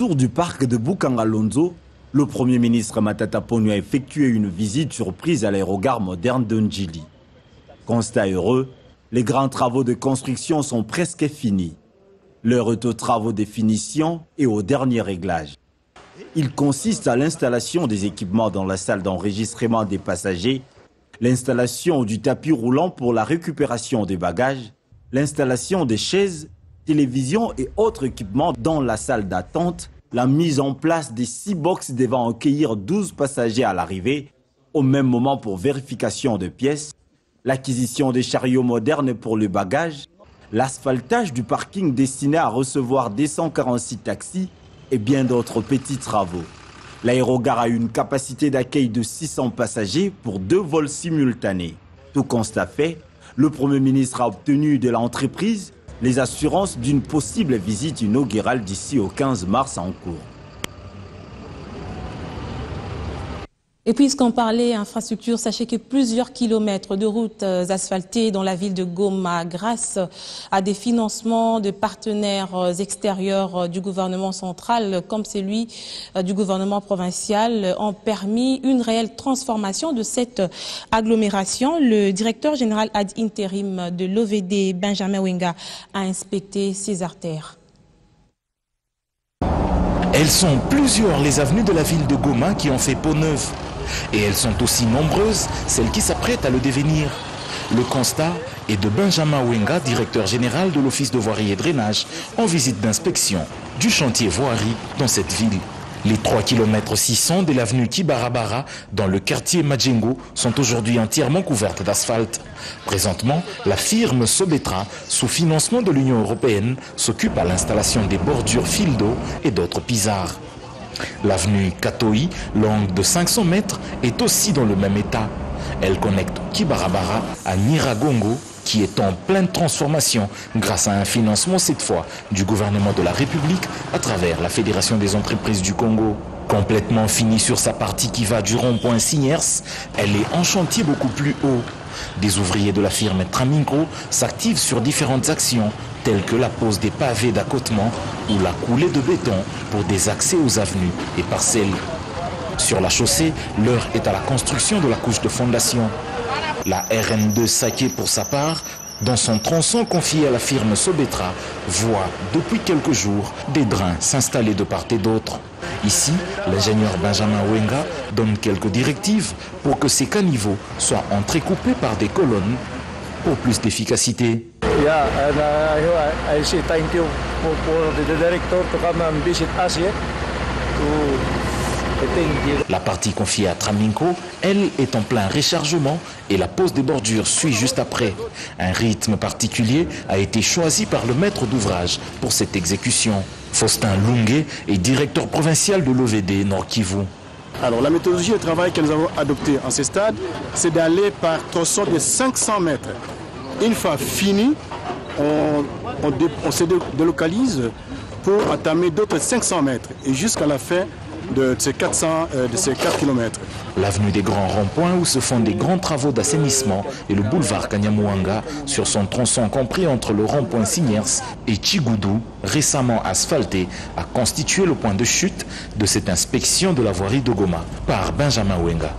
Autour du parc de Bukangalonzo, le Premier ministre Matata Ponyo a effectué une visite surprise à l'aérogare moderne de Ndjili. Constat heureux, les grands travaux de construction sont presque finis. L'heure est aux travaux de finition et au dernier réglage. Il consiste à l'installation des équipements dans la salle d'enregistrement des passagers, l'installation du tapis roulant pour la récupération des bagages, l'installation des chaises, télévisions et autres équipements dans la salle d'attente, la mise en place des 6 box devant accueillir 12 passagers à l'arrivée, au même moment pour vérification de pièces, l'acquisition des chariots modernes pour le bagage, l'asphaltage du parking destiné à recevoir 246 taxis et bien d'autres petits travaux. L'aérogare a une capacité d'accueil de 600 passagers pour 2 vols simultanés. Tout constat fait, le Premier ministre a obtenu de l'entreprise les assurances d'une possible visite inaugurale d'ici au 15 mars en cours. Et puisqu'on parlait infrastructure, sachez que plusieurs kilomètres de routes asphaltées dans la ville de Goma, grâce à des financements de partenaires extérieurs du gouvernement central, comme celui du gouvernement provincial, ont permis une réelle transformation de cette agglomération. Le directeur général ad intérim de l'OVD, Benjamin Wenga, a inspecté ces artères. Elles sont plusieurs les avenues de la ville de Goma qui ont fait peau neuve. Et elles sont aussi nombreuses, celles qui s'apprêtent à le devenir. Le constat est de Benjamin Wenga, directeur général de l'Office de voirie et drainage, en visite d'inspection du chantier voirie dans cette ville. Les 3 km 600 de l'avenue Kibarabara dans le quartier Majengo sont aujourd'hui entièrement couvertes d'asphalte. Présentement, la firme Sobetra, sous financement de l'Union européenne, s'occupe à l'installation des bordures fil d'eau et d'autres pisards. L'avenue Katoi, longue de 500 mètres, est aussi dans le même état. Elle connecte Kibarabara à Nyiragongo, qui est en pleine transformation grâce à un financement cette fois du gouvernement de la République à travers la Fédération des entreprises du Congo. Complètement finie sur sa partie qui va du rond-point Signers, elle est en chantier beaucoup plus haut. Des ouvriers de la firme Traminco s'activent sur différentes actions telles que la pose des pavés d'accotement ou la coulée de béton pour des accès aux avenues et parcelles. Sur la chaussée, l'heure est à la construction de la couche de fondation. La RN2 Saké, pour sa part, dans son tronçon confié à la firme Sobetra, voit depuis quelques jours des drains s'installer de part et d'autre. Ici, l'ingénieur Benjamin Wenga donne quelques directives pour que ces caniveaux soient entrecoupés par des colonnes pour plus d'efficacité. Yeah, and I say thank you for the director to come and visit us here. La partie confiée à Traminco, elle, est en plein rechargement et la pose des bordures suit juste après. Un rythme particulier a été choisi par le maître d'ouvrage pour cette exécution. Faustin Lungue est directeur provincial de l'OVD Nord Kivu. Alors la méthodologie de travail que nous avons adoptée en ce stade, c'est d'aller par tronçon de 500 mètres. Une fois fini, on se délocalise pour entamer d'autres 500 mètres et jusqu'à la fin de ces 4 km. L'avenue des Grands Ronds-Points où se font des grands travaux d'assainissement et le boulevard Kanyamuanga sur son tronçon compris entre le rond-point Signers et Chigudu, récemment asphalté, a constitué le point de chute de cette inspection de la voirie de Goma par Benjamin Wenga.